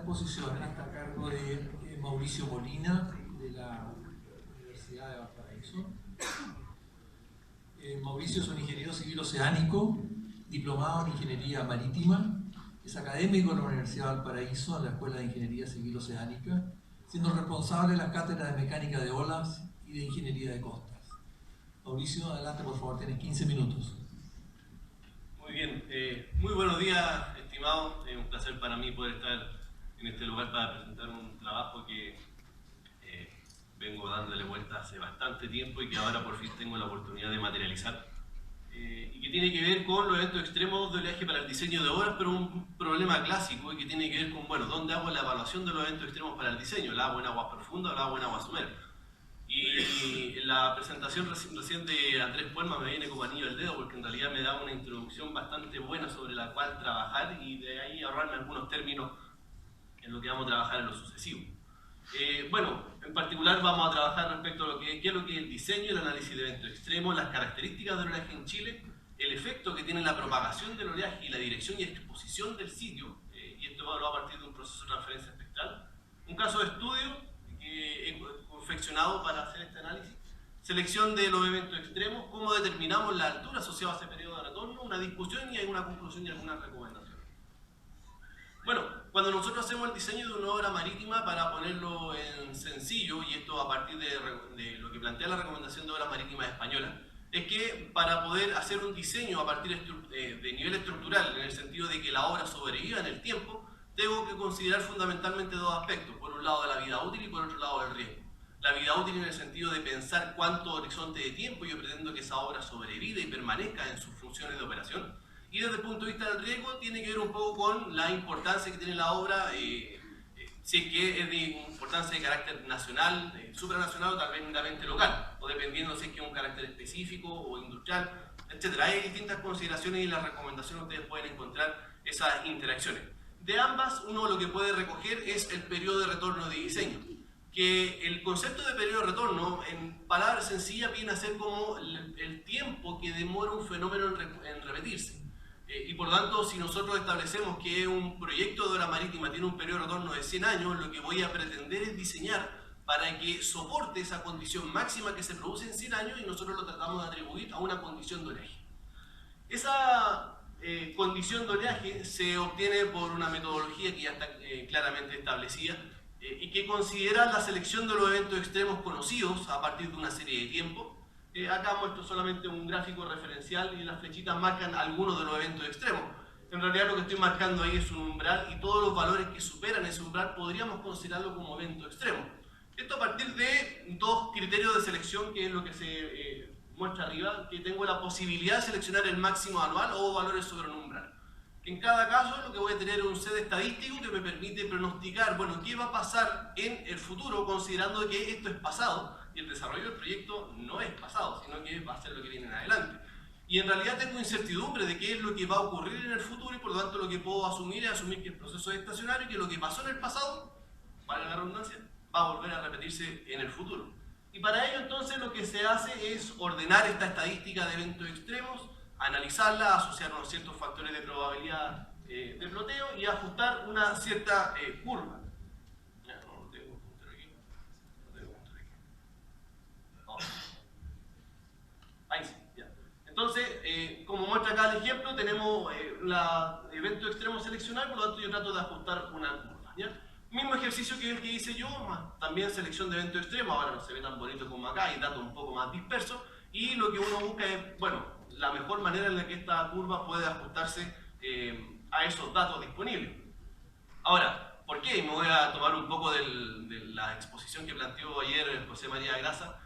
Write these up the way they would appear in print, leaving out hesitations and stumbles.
exposición está a cargo de Mauricio Molina, de la Universidad de Valparaíso. Mauricio es un ingeniero civil oceánico, diplomado en Ingeniería Marítima, es académico en la Universidad de Valparaíso, en la Escuela de Ingeniería Civil Oceánica, siendo responsable de las cátedras de Mecánica de Olas y de Ingeniería de Costas. Mauricio, adelante por favor, tienes 15 minutos. Muy bien, muy buenos días, estimados. Es un placer para mí poder estar en este lugar para presentar un trabajo que vengo dándole vuelta hace bastante tiempo y que ahora por fin tengo la oportunidad de materializar. Y que tiene que ver con los eventos extremos de oleaje para el diseño de obras, pero un problema clásico y que tiene que ver con, bueno, ¿dónde hago la evaluación de los eventos extremos para el diseño? ¿La hago en aguas profundas o la hago en aguas someras? Y la presentación recién de Andrés Puelma me viene como anillo al dedo porque en realidad me da una introducción bastante buena sobre la cual trabajar y de ahí ahorrarme algunos términos en lo que vamos a trabajar en lo sucesivo. Bueno, en particular vamos a trabajar respecto a qué es lo que es el diseño, el análisis de eventos extremos, las características del oleaje en Chile, el efecto que tiene la propagación del oleaje y la dirección y exposición del sitio, y esto va a partir de un proceso de transferencia espectral, un caso de estudio que he confeccionado para hacer este análisis, selección de los eventos extremos, cómo determinamos la altura asociada a ese periodo de retorno, una discusión y una conclusión y algunas recomendaciones. Bueno, cuando nosotros hacemos el diseño de una obra marítima, para ponerlo en sencillo, y esto a partir de lo que plantea la recomendación de obras marítimas española, es que para poder hacer un diseño a partir de nivel estructural, en el sentido de que la obra sobreviva en el tiempo, tengo que considerar fundamentalmente dos aspectos, por un lado de la vida útil y por otro lado del riesgo. La vida útil en el sentido de pensar cuánto horizonte de tiempo yo pretendo que esa obra sobreviva y permanezca en sus funciones de operación. Y desde el punto de vista del riesgo tiene que ver un poco con la importancia que tiene la obra, si es que es de importancia de carácter nacional, supranacional o tal vez netamente local, o dependiendo si es que es un carácter específico o industrial, etc. Hay distintas consideraciones y en las recomendaciones ustedes pueden encontrar esas interacciones. De ambas, uno lo que puede recoger es el periodo de retorno de diseño, que el concepto de periodo de retorno, en palabras sencillas, viene a ser como el tiempo que demora un fenómeno en repetirse. Y por tanto, si nosotros establecemos que un proyecto de obra marítima tiene un periodo de retorno de 100 años, lo que voy a pretender es diseñar para que soporte esa condición máxima que se produce en 100 años y nosotros lo tratamos de atribuir a una condición de oleaje. Esa condición de oleaje se obtiene por una metodología que ya está claramente establecida y que considera la selección de los eventos extremos conocidos a partir de una serie de tiempos. Acá muestro solamente un gráfico referencial y las flechitas marcan algunos de los eventos extremos. En realidad lo que estoy marcando ahí es un umbral y todos los valores que superan ese umbral podríamos considerarlo como evento extremo. Esto a partir de dos criterios de selección, que es lo que se muestra arriba, que tengo la posibilidad de seleccionar el máximo anual o valores sobre un umbral. En cada caso lo que voy a tener es un set estadístico que me permite pronosticar, bueno, qué va a pasar en el futuro considerando que esto es pasado y el desarrollo del proyecto no es pasado, sino que va a ser lo que viene en adelante. Y en realidad tengo incertidumbre de qué es lo que va a ocurrir en el futuro y por lo tanto lo que puedo asumir es asumir que el proceso es estacionario y que lo que pasó en el pasado, para la redundancia, va a volver a repetirse en el futuro. Y para ello entonces lo que se hace es ordenar esta estadística de eventos extremos, analizarla, asociar unos ciertos factores de probabilidad de ploteo y ajustar una cierta curva. Ahí sí, ya. Entonces, como muestra acá el ejemplo, tenemos evento extremo seleccionar, por lo tanto yo trato de ajustar una curva, ¿ya? Mismo ejercicio que el que hice yo, más también selección de evento extremo, ahora no se ve tan bonito como acá, hay datos un poco más dispersos, y lo que uno busca es, bueno, la mejor manera en la que esta curva puede ajustarse a esos datos disponibles. Ahora, ¿por qué? Me voy a tomar un poco de la exposición que planteó ayer José María Grasa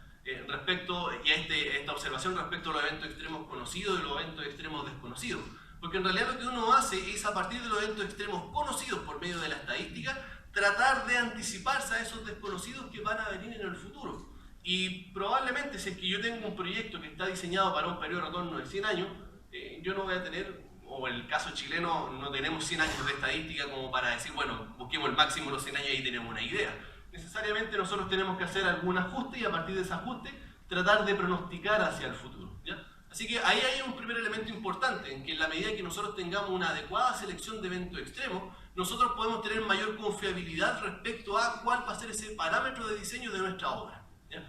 respecto a esta observación respecto a los eventos extremos conocidos y los eventos extremos desconocidos. Porque en realidad lo que uno hace es, a partir de los eventos extremos conocidos por medio de la estadística, tratar de anticiparse a esos desconocidos que van a venir en el futuro. Y probablemente si es que yo tengo un proyecto que está diseñado para un periodo de retorno de 100 años, yo no voy a tener, o en el caso chileno no tenemos 100 años de estadística como para decir, bueno, busquemos el máximo de los 100 años y ahí tenemos una idea. Necesariamente nosotros tenemos que hacer algún ajuste y a partir de ese ajuste tratar de pronosticar hacia el futuro, ¿ya? Así que ahí hay un primer elemento importante, en que en la medida que nosotros tengamos una adecuada selección de eventos extremos, nosotros podemos tener mayor confiabilidad respecto a cuál va a ser ese parámetro de diseño de nuestra obra, ¿ya?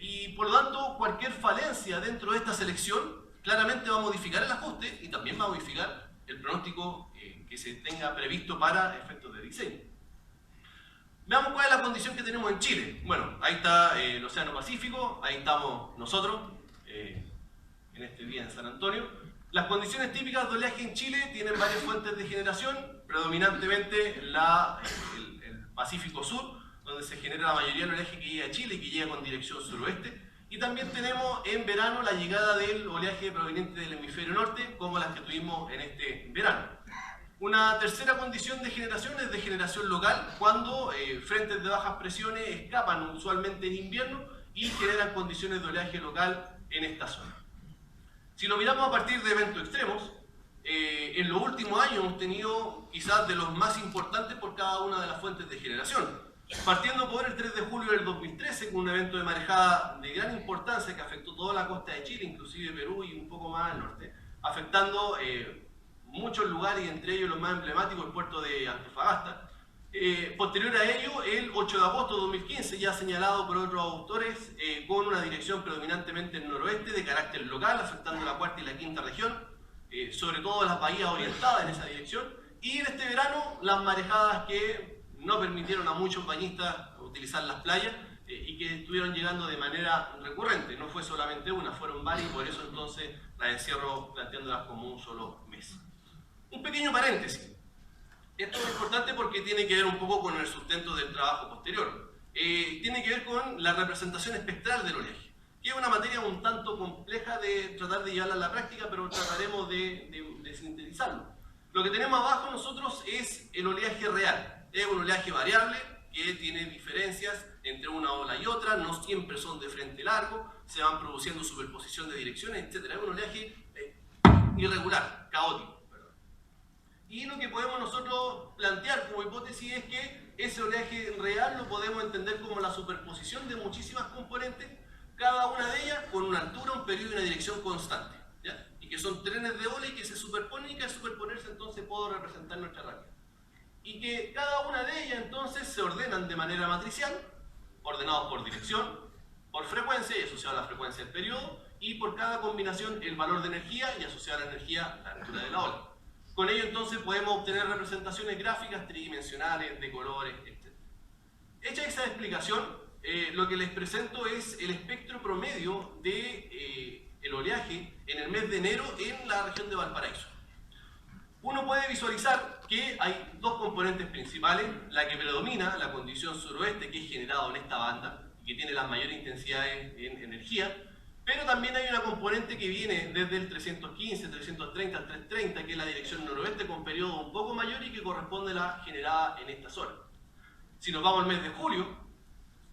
Y por lo tanto, cualquier falencia dentro de esta selección claramente va a modificar el ajuste y también va a modificar el pronóstico que se tenga previsto para efectos de diseño. Veamos cuál es la condición que tenemos en Chile. Bueno, ahí está el Océano Pacífico, ahí estamos nosotros, en este día en San Antonio. Las condiciones típicas de oleaje en Chile tienen varias fuentes de generación, predominantemente el Pacífico Sur, donde se genera la mayoría del oleaje que llega a Chile y que llega con dirección suroeste. Y también tenemos en verano la llegada del oleaje proveniente del hemisferio norte, como las que tuvimos en este verano. Una tercera condición de generación es de generación local, cuando frentes de bajas presiones escapan usualmente en invierno y generan condiciones de oleaje local en esta zona. Si lo miramos a partir de eventos extremos, en los últimos años hemos tenido quizás de los más importantes por cada una de las fuentes de generación. Partiendo por el 3 de julio del 2013, con un evento de marejada de gran importancia que afectó toda la costa de Chile, inclusive Perú y un poco más al norte, afectando muchos lugares y entre ellos los más emblemáticos, el puerto de Antofagasta. Posterior a ello, el 8 de agosto de 2015, ya señalado por otros autores, con una dirección predominantemente en noroeste de carácter local, afectando la cuarta y la quinta región, sobre todo las bahías orientadas en esa dirección, y en este verano las marejadas que no permitieron a muchos bañistas utilizar las playas y que estuvieron llegando de manera recurrente. No fue solamente una, fueron varias y por eso entonces las encierro planteándolas como un solo mes. Un pequeño paréntesis. Esto es importante porque tiene que ver un poco con el sustento del trabajo posterior. Tiene que ver con la representación espectral del oleaje, que es una materia un tanto compleja de tratar de llevarla a la práctica, pero trataremos de sintetizarlo. Lo que tenemos abajo nosotros es el oleaje real. Es un oleaje variable que tiene diferencias entre una ola y otra, no siempre son de frente largo, se van produciendo superposición de direcciones, etc. Es un oleaje irregular, caótico. Y lo que podemos nosotros plantear como hipótesis es que ese oleaje real lo podemos entender como la superposición de muchísimas componentes, cada una de ellas con una altura, un periodo y una dirección constante, ¿ya? Y que son trenes de ola y que se superponen y que al superponerse entonces puedo representar nuestra ráfaga. Y que cada una de ellas entonces se ordenan de manera matricial, ordenados por dirección, por frecuencia y asociado a la frecuencia del periodo, y por cada combinación el valor de energía y asociado a la energía la altura de la ola. Con ello entonces podemos obtener representaciones gráficas tridimensionales, de colores, etc. Hecha esa explicación, lo que les presento es el espectro promedio de el oleaje en el mes de enero en la región de Valparaíso. Uno puede visualizar que hay dos componentes principales, la que predomina, la condición suroeste, que es generada en esta banda y que tiene las mayores intensidades en energía, pero también hay una componente que viene desde el 315, 330 al 330, que es la dirección noroeste con periodo un poco mayor y que corresponde a la generada en esta zona. Si nos vamos al mes de julio,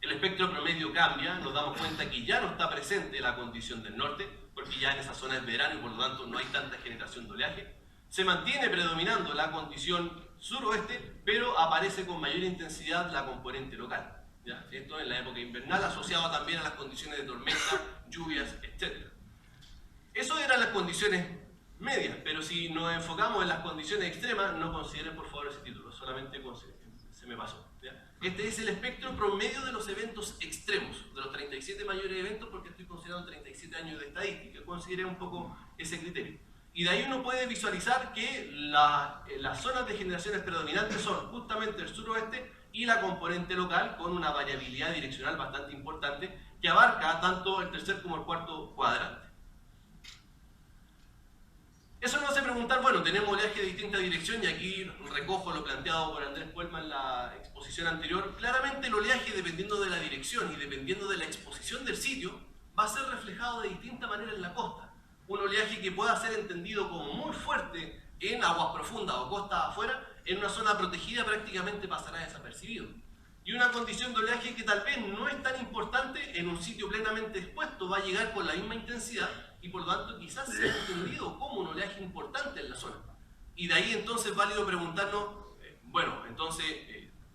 el espectro promedio cambia, nos damos cuenta que ya no está presente la condición del norte, porque ya en esa zona es verano y por lo tanto no hay tanta generación de oleaje. Se mantiene predominando la condición suroeste, pero aparece con mayor intensidad la componente local. ¿Ya? Esto en la época invernal, asociado también a las condiciones de tormenta, lluvias, etc. Eso eran las condiciones medias, pero si nos enfocamos en las condiciones extremas, no consideren por favor ese título, solamente se me pasó. ¿Ya? Este es el espectro promedio de los eventos extremos, de los 37 mayores eventos, porque estoy considerando 37 años de estadística, consideré un poco ese criterio. Y de ahí uno puede visualizar que las zonas de generaciones predominantes son justamente el suroeste y la componente local con una variabilidad direccional bastante importante que abarca tanto el tercer como el cuarto cuadrante. Eso nos hace preguntar, bueno, tenemos oleaje de distinta dirección y aquí recojo lo planteado por Andrés Puelma en la exposición anterior. Claramente el oleaje, dependiendo de la dirección y dependiendo de la exposición del sitio, va a ser reflejado de distinta manera en la costa. Un oleaje que pueda ser entendido como muy fuerte en aguas profundas o costas afuera, en una zona protegida prácticamente pasará desapercibido. Y una condición de oleaje que tal vez no es tan importante en un sitio plenamente expuesto, va a llegar con la misma intensidad y por lo tanto quizás sea entendido como un oleaje importante en la zona. Y de ahí entonces es válido preguntarnos, bueno, entonces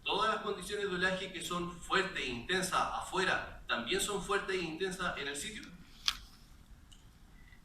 todas las condiciones de oleaje que son fuertes e intensas afuera, ¿también son fuertes e intensas en el sitio?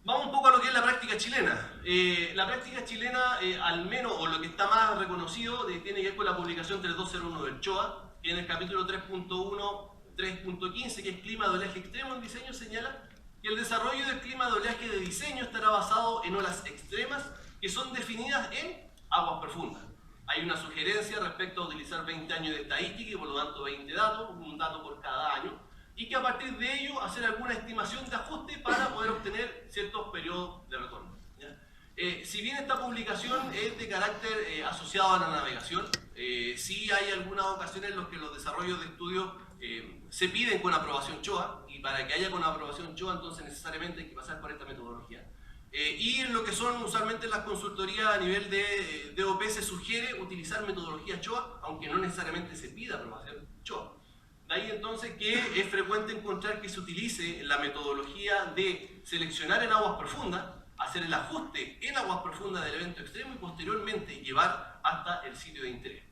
Vamos un poco a lo que es la práctica práctica chilena. La práctica chilena, al menos, o lo que está más reconocido, tiene que ver con la publicación 3201 del CHOA, que en el capítulo 3.1, 3.15, que es clima de oleaje extremo en diseño, señala que el desarrollo del clima de oleaje de diseño estará basado en olas extremas que son definidas en aguas profundas. Hay una sugerencia respecto a utilizar 20 años de estadística y por lo tanto 20 datos, un dato por cada año, y que a partir de ello hacer alguna estimación de ajuste para poder obtener ciertos periodos de retorno. Si bien esta publicación es de carácter asociado a la navegación, sí hay algunas ocasiones en las que los desarrollos de estudios se piden con aprobación CHOA, y para que haya con aprobación CHOA entonces necesariamente hay que pasar por esta metodología. Y en lo que son usualmente las consultorías a nivel de DOP se sugiere utilizar metodología CHOA, aunque no necesariamente se pida aprobación CHOA. De ahí entonces que es frecuente encontrar que se utilice la metodología de seleccionar en aguas profundas, hacer el ajuste en aguas profundas del evento extremo y posteriormente llevar hasta el sitio de interés.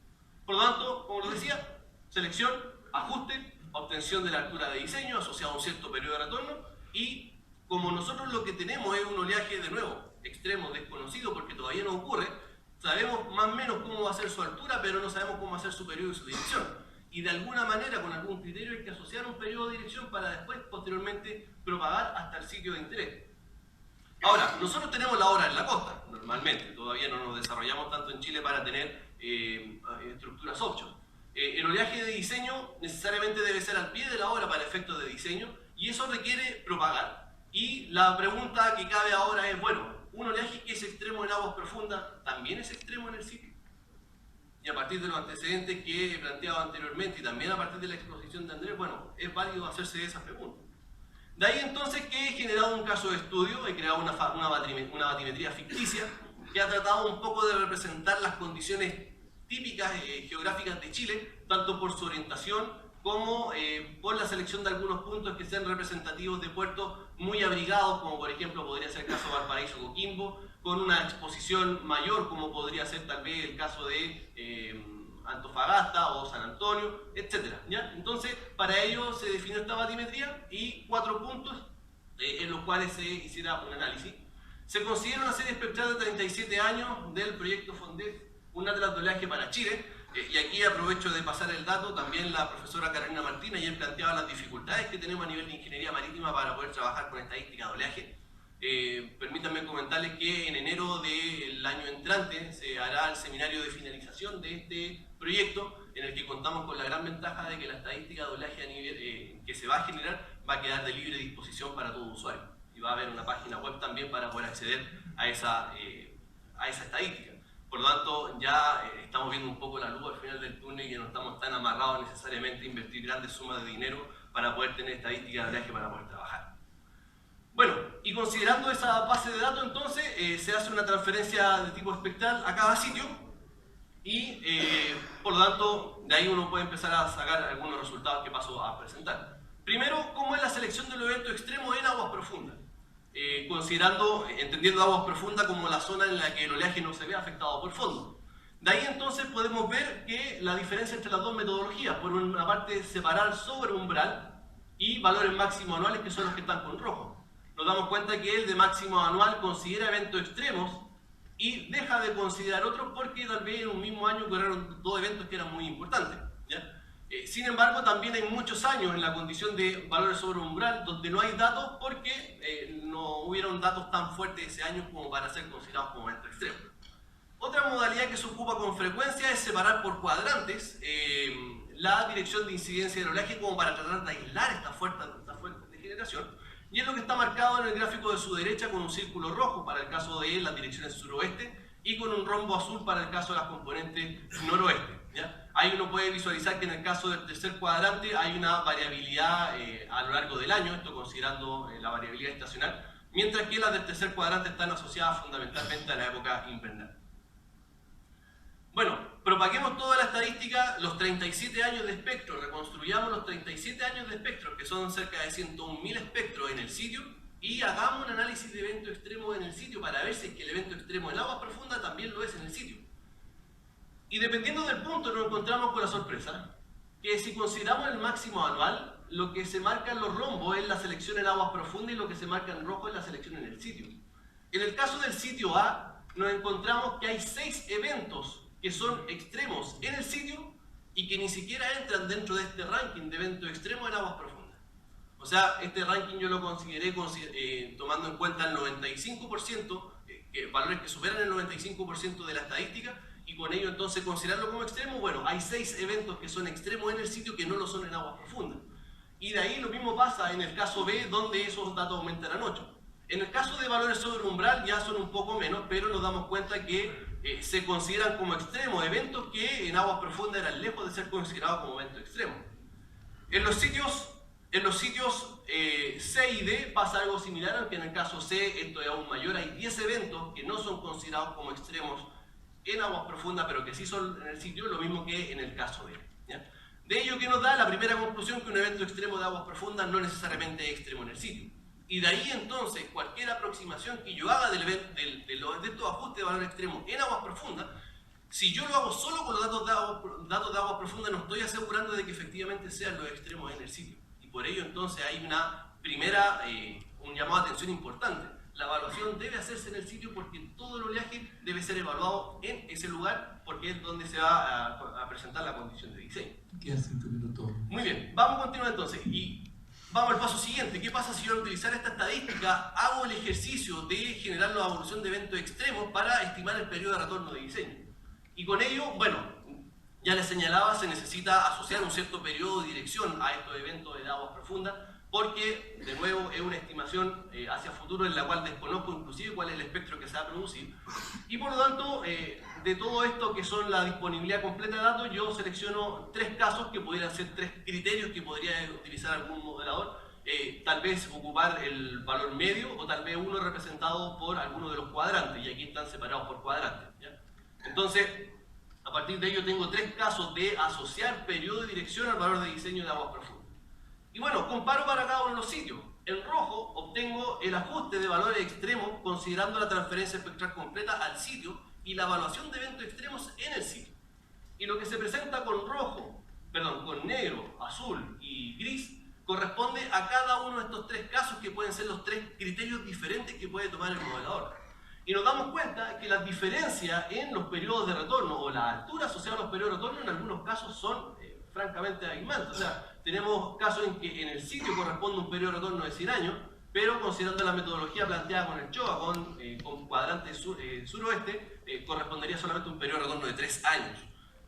Por lo tanto, como lo decía, selección, ajuste, obtención de la altura de diseño asociado a un cierto periodo de retorno, y como nosotros lo que tenemos es un oleaje, de nuevo, extremo, desconocido porque todavía no ocurre, sabemos más o menos cómo va a ser su altura, pero no sabemos cómo va a ser su periodo y su dirección. Y de alguna manera, con algún criterio, hay que asociar un periodo de dirección para después, posteriormente, propagar hasta el sitio de interés. Ahora, nosotros tenemos la hora en la costa, normalmente, todavía no nos desarrollamos tanto en Chile para tener estructuras offshore. El oleaje de diseño necesariamente debe ser al pie de la hora para efectos de diseño, y eso requiere propagar. Y la pregunta que cabe ahora es, bueno, un oleaje que es extremo en aguas profundas, ¿también es extremo en el sitio? Y a partir de los antecedentes que he planteado anteriormente y también a partir de la exposición de Andrés, bueno, es válido hacerse esa pregunta. De ahí entonces que he generado un caso de estudio, he creado una batimetría ficticia que ha tratado un poco de representar las condiciones típicas geográficas de Chile, tanto por su orientación como por la selección de algunos puntos que sean representativos de puertos muy abrigados, como por ejemplo podría ser el caso de Valparaíso Coquimbo, con una exposición mayor, como podría ser tal vez el caso de Antofagasta o San Antonio, etc. ¿Ya? Entonces, para ello se definió esta batimetría y 4 puntos en los cuales se hiciera un análisis. Se considera una serie espectral de 37 años del proyecto FONDEF, un atlas de oleaje para Chile. Y aquí aprovecho de pasar el dato, también la profesora Carolina Martínez ayer planteaba las dificultades que tenemos a nivel de ingeniería marítima para poder trabajar con estadística de oleaje. Permítanme comentarles que en enero del año entrante se hará el seminario de finalización de este proyecto, en el que contamos con la gran ventaja de que la estadística de oleaje a nivel, que se va a generar va a quedar de libre disposición para todo usuario. Y va a haber una página web también para poder acceder a esa estadística. Por lo tanto, ya estamos viendo un poco la luz al final del túnel y no estamos tan amarrados necesariamente a invertir grandes sumas de dinero para poder tener estadísticas de oleaje para poder trabajar. Bueno, y considerando esa base de datos, entonces, se hace una transferencia de tipo espectral a cada sitio y, por lo tanto, de ahí uno puede empezar a sacar algunos resultados que paso a presentar. Primero, ¿cómo es la selección de los eventos extremos en aguas profundas? Entendiendo aguas profundas como la zona en la que el oleaje no se ve afectado por fondo. De ahí entonces podemos ver que la diferencia entre las dos metodologías, por una parte separar sobre umbral y valores máximos anuales, que son los que están con rojo. Nos damos cuenta que el de máximo anual considera eventos extremos y deja de considerar otros porque tal vez en un mismo año ocurrieron 2 eventos que eran muy importantes, ¿ya? Sin embargo, también hay muchos años en la condición de valores sobre umbral donde no hay datos porque no hubieron datos tan fuertes ese año como para ser considerados como eventos extremos. Otra modalidad que se ocupa con frecuencia es separar por cuadrantes la dirección de incidencia del oleaje como para tratar de aislar estas fuentes de generación. Y es lo que está marcado en el gráfico de su derecha con un círculo rojo para el caso de las direcciones suroeste y con un rombo azul para el caso de las componentes noroeste, ¿ya? Ahí uno puede visualizar que en el caso del tercer cuadrante hay una variabilidad a lo largo del año, esto considerando la variabilidad estacional, mientras que las del tercer cuadrante están asociadas fundamentalmente a la época invernal. Bueno, propaguemos toda la estadística, los 37 años de espectro, reconstruyamos los 37 años de espectro, que son cerca de 101.000 espectros en el sitio, y hagamos un análisis de evento extremo en el sitio para ver si es que el evento extremo en aguas profundas también lo es en el sitio. Y dependiendo del punto nos encontramos con la sorpresa, que si consideramos el máximo anual, lo que se marca en los rombos es la selección en aguas profundas y lo que se marca en rojo es la selección en el sitio. En el caso del sitio A, nos encontramos que hay 6 eventos que son extremos en el sitio y que ni siquiera entran dentro de este ranking de eventos extremos en aguas profundas. O sea, este ranking yo lo consideré tomando en cuenta el 95%, valores que superan el 95% de la estadística, y con ello entonces considerarlo como extremo. Bueno, hay 6 eventos que son extremos en el sitio que no lo son en aguas profundas. Y de ahí lo mismo pasa en el caso B, donde esos datos aumentan a 8. En el caso de valores sobre umbral ya son un poco menos, pero nos damos cuenta que se consideran como extremos eventos que en aguas profundas eran lejos de ser considerados como eventos extremos. En los sitios C y D pasa algo similar, aunque en el caso C esto es aún mayor. Hay 10 eventos que no son considerados como extremos en aguas profundas, pero que sí son en el sitio, lo mismo que en el caso D, ¿ya? De ello que nos da la primera conclusión, que un evento extremo de aguas profundas no necesariamente es extremo en el sitio. Y de ahí entonces cualquier aproximación que yo haga de estos ajustes de valor extremo en aguas profundas, si yo lo hago solo con los datos de aguas profundas, no estoy asegurando de que efectivamente sean los extremos en el sitio. Y por ello entonces hay un llamado de atención importante. La evaluación debe hacerse en el sitio porque todo el oleaje debe ser evaluado en ese lugar, porque es donde se va a presentar la condición de diseño. Quedan 5 minutos. Muy bien, vamos a continuar entonces. Y vamos al paso siguiente. ¿Qué pasa si yo al utilizar esta estadística hago el ejercicio de generar la evolución de eventos extremos para estimar el periodo de retorno de diseño? Y con ello, bueno, ya les señalaba, se necesita asociar un cierto periodo de dirección a estos eventos de aguas profundas, porque, de nuevo, es una estimación hacia futuro en la cual desconozco inclusive cuál es el espectro que se va a producir. Y por lo tanto, de todo esto que son la disponibilidad completa de datos, yo selecciono 3 casos que pudieran ser 3 criterios que podría utilizar algún modelador. Tal vez ocupar el valor medio o tal vez uno representado por alguno de los cuadrantes, y aquí están separados por cuadrantes, ¿ya? Entonces, a partir de ello tengo 3 casos de asociar periodo de dirección al valor de diseño de aguas profundas. Y bueno, comparo para cada uno de los sitios. En rojo obtengo el ajuste de valores extremos considerando la transferencia espectral completa al sitio y la evaluación de eventos extremos en el sitio. Y lo que se presenta con negro, azul y gris corresponde a cada uno de estos 3 casos, que pueden ser los 3 criterios diferentes que puede tomar el modelador. Y nos damos cuenta que las diferencias en los periodos de retorno o la altura asociada a los periodos de retorno en algunos casos son francamente abismantes. O sea, tenemos casos en que en el sitio corresponde un periodo de retorno de 100 años, pero considerando la metodología planteada con el CHOA, con cuadrante suroeste, correspondería solamente un periodo de retorno de 3 años.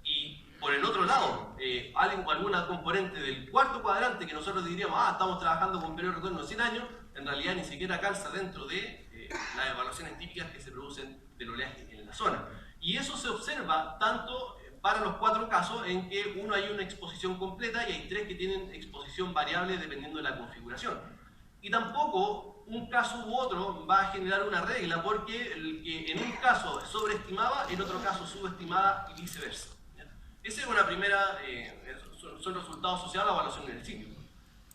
Y por el otro lado, alguna componente del cuarto cuadrante que nosotros diríamos, estamos trabajando con un periodo de retorno de 100 años, en realidad ni siquiera calza dentro de las evaluaciones típicas que se producen del oleaje en la zona. Y eso se observa tanto para los 4 casos en que uno hay una exposición completa y hay 3 que tienen exposición variable dependiendo de la configuración. Y tampoco un caso u otro va a generar una regla, porque el que en un caso sobreestimaba, en otro caso subestimaba y viceversa. Esa es una primera, son resultados asociados a la evaluación en el sitio.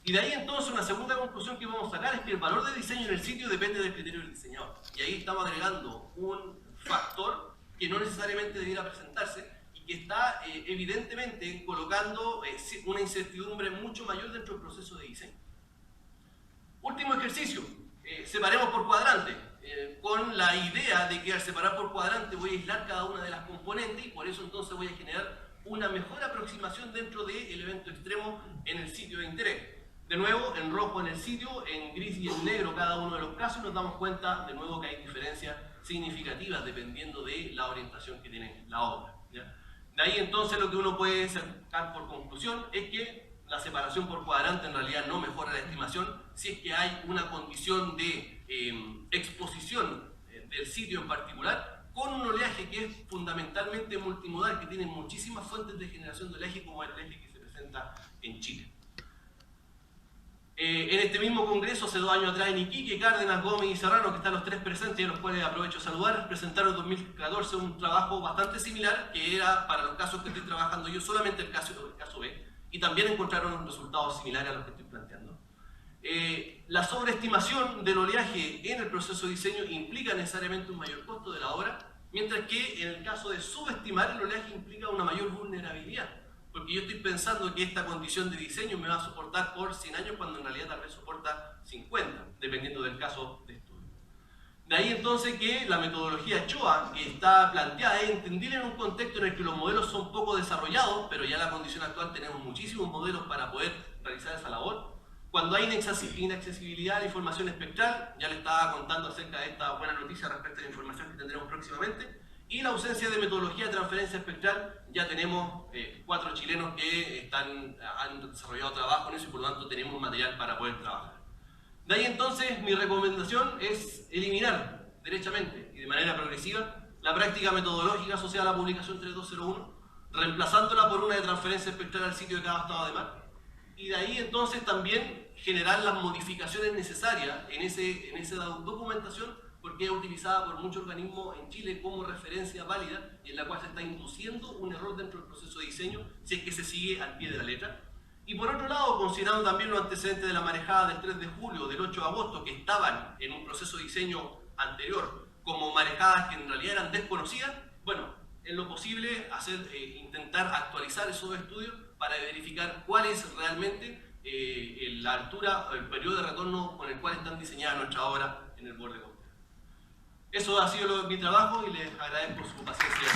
Y de ahí entonces una segunda conclusión que vamos a sacar es que el valor de diseño en el sitio depende del criterio del diseñador. Y ahí estamos agregando un factor que no necesariamente debiera presentarse y que está evidentemente colocando una incertidumbre mucho mayor dentro del proceso de diseño. Último ejercicio, separemos por cuadrante, con la idea de que al separar por cuadrante voy a aislar cada una de las componentes y por eso entonces voy a generar una mejor aproximación dentro del evento extremo en el sitio de interés. De nuevo, en rojo en el sitio, en gris y en negro cada uno de los casos, nos damos cuenta de nuevo que hay diferencias significativas dependiendo de la orientación que tiene la obra, ¿ya? De ahí entonces lo que uno puede sacar por conclusión es que la separación por cuadrante en realidad no mejora la estimación si es que hay una condición de exposición del sitio en particular con un oleaje que es fundamentalmente multimodal, que tiene muchísimas fuentes de generación de oleaje como el oleaje que se presenta en Chile. En este mismo congreso, hace 2 años atrás en Iquique, Cárdenas, Gómez y Serrano, que están los 3 presentes y a los cuales aprovecho a saludar, presentaron en 2014 un trabajo bastante similar, que era para los casos que estoy trabajando yo, solamente el caso B, y también encontraron resultados similares a los que estoy planteando. La sobreestimación del oleaje en el proceso de diseño implica necesariamente un mayor costo de la obra, mientras que en el caso de subestimar el oleaje implica una mayor vulnerabilidad. Porque yo estoy pensando que esta condición de diseño me va a soportar por 100 años cuando en realidad tal vez soporta 50, dependiendo del caso de estudio. De ahí entonces que la metodología CHOA, que está planteada, es entendible en un contexto en el que los modelos son poco desarrollados, pero ya en la condición actual tenemos muchísimos modelos para poder realizar esa labor. Cuando hay inaccesibilidad a la información espectral, ya le estaba contando acerca de esta buena noticia respecto a la información que tendremos próximamente, y la ausencia de metodología de transferencia espectral, ya tenemos 4 chilenos que han desarrollado trabajo en eso y por lo tanto tenemos material para poder trabajar. De ahí entonces mi recomendación es eliminar derechamente y de manera progresiva la práctica metodológica asociada a la publicación 3201, reemplazándola por una de transferencia espectral al sitio de cada estado de mar. Y de ahí entonces también generar las modificaciones necesarias en esa documentación, porque es utilizada por muchos organismos en Chile como referencia válida y en la cual se está induciendo un error dentro del proceso de diseño si es que se sigue al pie de la letra. Y por otro lado, considerando también los antecedentes de la marejada del 3 de julio, del 8 de agosto, que estaban en un proceso de diseño anterior como marejadas que en realidad eran desconocidas, bueno, en lo posible intentar actualizar esos estudios para verificar cuál es realmente la altura, el periodo de retorno con el cual están diseñadas nuestras obras en el borde costero. Eso ha sido mi trabajo y les agradezco su paciencia.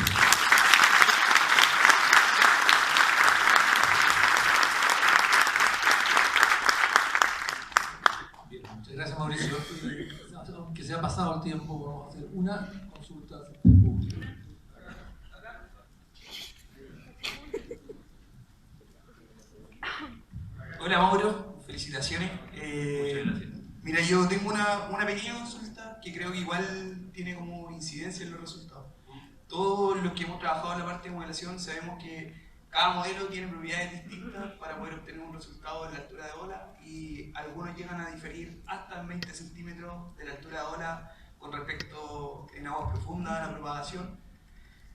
Muchas gracias, Mauricio. Aunque se ha pasado el tiempo, vamos a hacer una consulta pública. Hola, Mauro, felicitaciones. Muchas gracias. Mira, yo tengo una pequeña consulta que creo que igual tiene como incidencia en los resultados. Todos los que hemos trabajado en la parte de modelación sabemos que cada modelo tiene propiedades distintas para poder obtener un resultado de la altura de ola y algunos llegan a diferir hasta 20 centímetros de la altura de ola con respecto en aguas profundas a la propagación.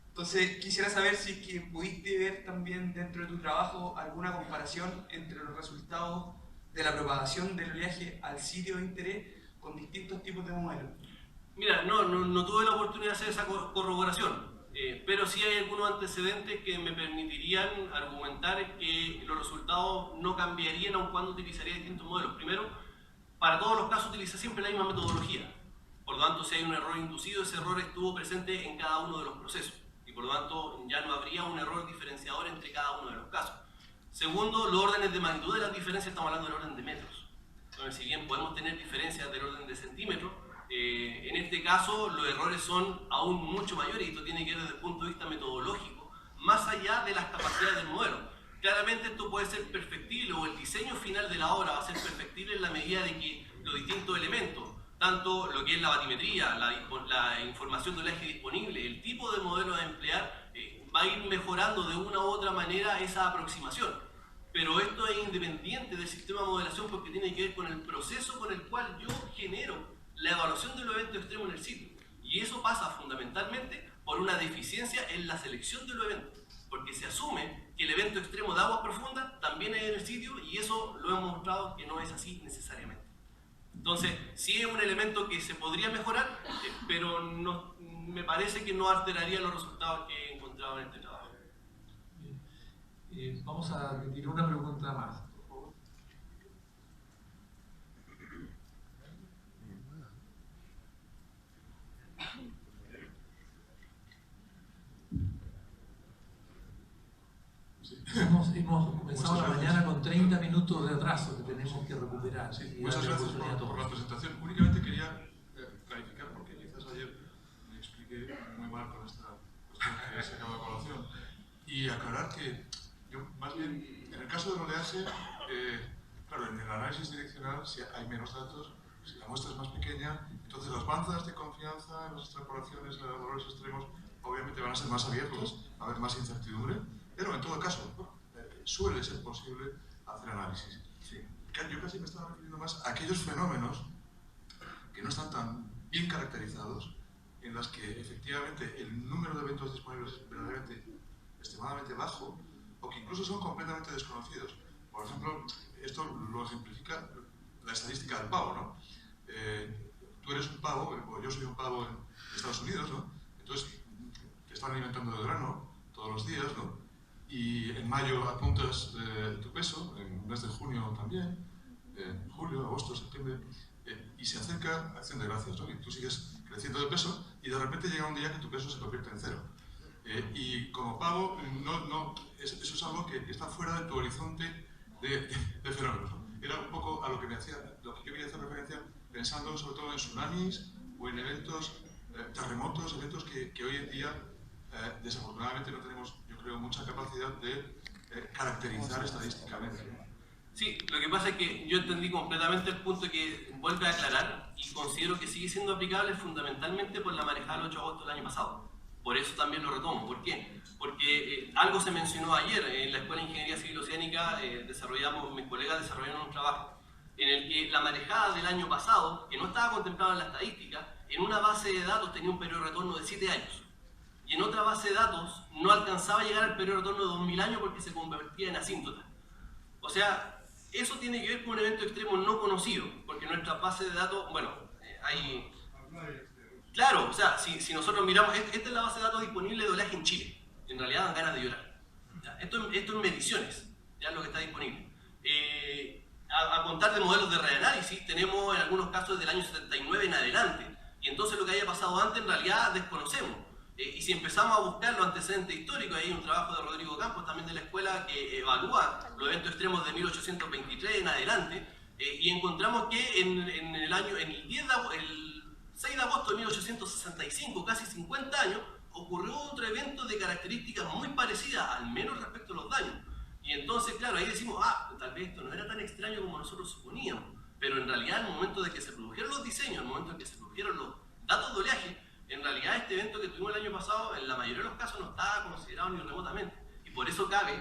Entonces quisiera saber si es que pudiste ver también dentro de tu trabajo alguna comparación entre los resultados de la propagación del oleaje al sitio de interés con distintos tipos de modelos. Mira, no tuve la oportunidad de hacer esa corroboración. Pero sí hay algunos antecedentes que me permitirían argumentar que los resultados no cambiarían aun cuando utilizaría distintos modelos. Primero, para todos los casos utilicé siempre la misma metodología. Por lo tanto, si hay un error inducido, ese error estuvo presente en cada uno de los procesos. Y por lo tanto, ya no habría un error diferenciador entre cada uno de los casos. Segundo, los órdenes de magnitud de las diferencias, estamos hablando del orden de metros. Entonces, si bien podemos tener diferencias del orden de centímetros, en este caso los errores son aún mucho mayores y esto tiene que ver desde el punto de vista metodológico, más allá de las capacidades del modelo. Claramente esto puede ser perfectible o el diseño final de la obra va a ser perfectible en la medida de que los distintos elementos, tanto lo que es la batimetría, la información del eje disponible, el tipo de modelo a emplear, va a ir mejorando de una u otra manera esa aproximación. Pero esto es independiente del sistema de modelación porque tiene que ver con el proceso con el cual yo genero la evaluación de los eventos extremos en el sitio. Y eso pasa fundamentalmente por una deficiencia en la selección de los eventos, porque se asume que el evento extremo de aguas profundas también es en el sitio y eso lo hemos mostrado que no es así necesariamente. Entonces, sí es un elemento que se podría mejorar, pero no, me parece que no alteraría los resultados que he encontrado en este trabajo. Vamos a repetir una pregunta más. Hemos comenzado la mañana con 30 minutos de atraso que tenemos que recuperar. Sí, muchas gracias por la presentación. Únicamente quería clarificar, porque quizás ayer me expliqué muy mal con esta cuestión que se acaba de colación, y aclarar que yo, más bien, en el caso del oleaje, claro, en el análisis direccional, si hay menos datos, si la muestra es más pequeña, entonces las bandas de confianza en las extrapolaciones de los valores extremos obviamente van a ser más abiertos, va a haber más incertidumbre, pero en todo caso suele ser posible hacer análisis. Sí. Yo casi me estaba refiriendo más a aquellos fenómenos que no están tan bien caracterizados, en las que efectivamente el número de eventos disponibles es verdaderamente extremadamente bajo, o que incluso son completamente desconocidos. Por ejemplo, esto lo ejemplifica la estadística del pavo, ¿no? Tú eres un pavo, o yo soy un pavo en Estados Unidos, ¿no? Entonces te están alimentando de grano todos los días, ¿no? Y en mayo apuntas tu peso, en el mes de junio también, en julio, agosto, septiembre, y se acerca a acción de gracias, ¿no? Y tú sigues creciendo de peso y de repente llega un día que tu peso se convierte en cero. Y como pavo, eso es algo que está fuera de tu horizonte de fenómenos, ¿no? Era un poco a lo que yo quería hacer referencia, pensando sobre todo en tsunamis o en eventos, terremotos, eventos que hoy en día desafortunadamente no tenemos, yo creo, mucha capacidad de caracterizar estadísticamente. Sí, lo que pasa es que yo entendí completamente el punto que vuelve a aclarar y considero que sigue siendo aplicable fundamentalmente por la manejada del 8 de agosto del año pasado. Por eso también lo retomo. ¿Por qué? Porque algo se mencionó ayer en la Escuela de Ingeniería Civil Oceánica, mis colegas desarrollaron un trabajo en el que la manejada del año pasado, que no estaba contemplada en la estadística, en una base de datos tenía un periodo de retorno de 7 años. Y en otra base de datos no alcanzaba a llegar al periodo de retorno de 2000 años porque se convertía en asíntota. O sea, eso tiene que ver con un evento extremo no conocido, porque nuestra base de datos, bueno, hay... Claro, o sea, si nosotros miramos, esta es la base de datos disponible de oleaje en Chile. En realidad dan ganas de llorar. Esto en mediciones, ya es lo que está disponible. A contar de modelos de reanálisis, tenemos en algunos casos desde el año 79 en adelante. Y entonces lo que haya pasado antes en realidad desconocemos. Y si empezamos a buscar los antecedentes históricos, hay un trabajo de Rodrigo Campos, también de la escuela, que evalúa los eventos extremos de 1823 en adelante, y encontramos que el 6 de agosto de 1865, casi 50 años, ocurrió otro evento de características muy parecidas, al menos respecto a los daños. Y entonces, claro, ahí decimos, tal vez esto no era tan extraño como nosotros suponíamos, pero en realidad, en el momento de que se produjeron los diseños, en el momento en que se produjeron los datos de oleaje, en realidad este evento que tuvimos el año pasado, en la mayoría de los casos no estaba considerado ni remotamente. Y por eso cabe,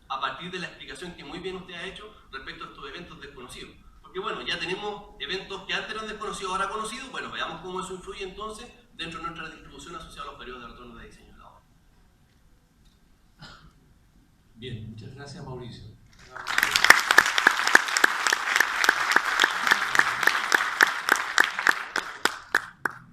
a partir de la explicación que muy bien usted ha hecho respecto a estos eventos desconocidos. Porque bueno, ya tenemos eventos que antes eran desconocidos, ahora conocidos. Bueno, veamos cómo eso influye entonces dentro de nuestra distribución asociada a los periodos de retorno de diseño de la obra. Bien, muchas gracias, Mauricio.